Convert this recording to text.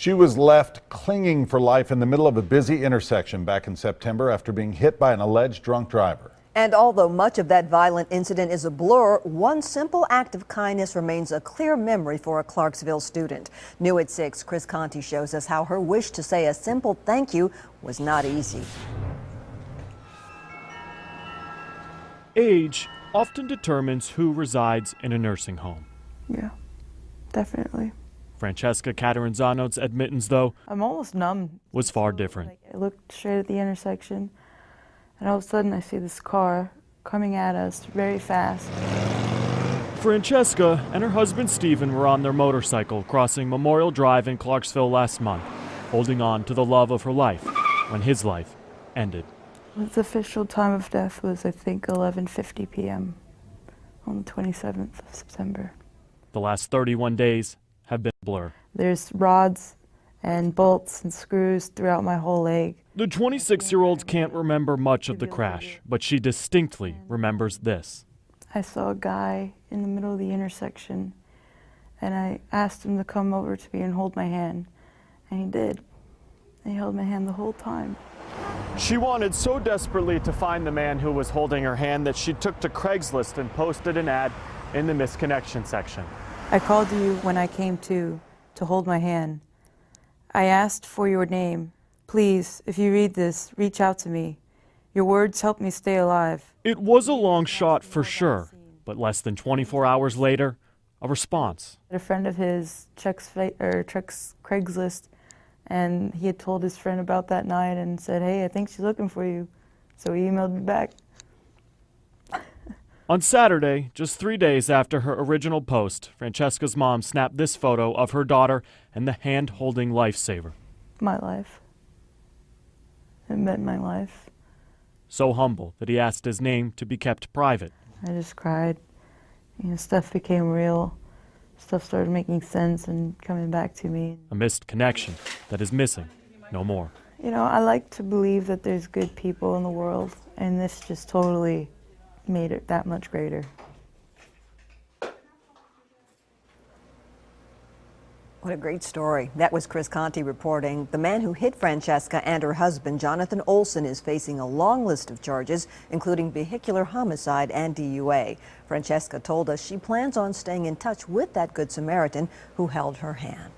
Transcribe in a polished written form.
She was left clinging for life in the middle of a busy intersection back in September after being hit by an alleged drunk driver. And although much of that violent incident is a blur, one simple act of kindness remains a clear memory for a Clarksville student. New at 6, Chris Conti shows us how her wish to say a simple thank you was not easy. Age often determines who resides in a nursing home. Yeah, definitely. Francesca Cateranzano's admittance, though, I'm almost numb. was far different. I looked straight at the intersection, and all of a sudden I see this car coming at us very fast. Francesca and her husband Stephen were on their motorcycle crossing Memorial Drive in Clarksville last month, holding on to the love of her life when his life ended. His official time of death was, I think, 11:50 p.m. on the 27th of September. The last 31 days have been a blur. There's rods and bolts and screws throughout my whole leg. The 26-year-old can't remember much of the crash, but she distinctly remembers this. I saw a guy in the middle of the intersection, and I asked him to come over to me and hold my hand, and he did. And he held my hand the whole time. She wanted so desperately to find the man who was holding her hand that she took to Craigslist and posted an ad in the misconnection section. I called you when I came to hold my hand. I asked for your name. Please, if you read this, reach out to me. Your words help me stay alive. It was a long shot for sure, but less than 24 hours later, a response. A friend of his checks Craigslist, and he had told his friend about that night and said, hey, I think she's looking for you. So he emailed me back. On Saturday, just 3 days after her original post, Francesca's mom snapped this photo of her daughter and the hand-holding lifesaver. My life. It meant my life. So humble that he asked his name to be kept private. I just cried. You know, stuff became real. Stuff started making sense and coming back to me. A missed connection that is missing no more. You know, I like to believe that there's good people in the world, and this just totally made it that much greater. What a great story. That was Chris Conti reporting. The man who hit Francesca and her husband, Jonathan Olson, is facing a long list of charges, including vehicular homicide and DUA. Francesca told us she plans on staying in touch with that Good Samaritan who held her hand.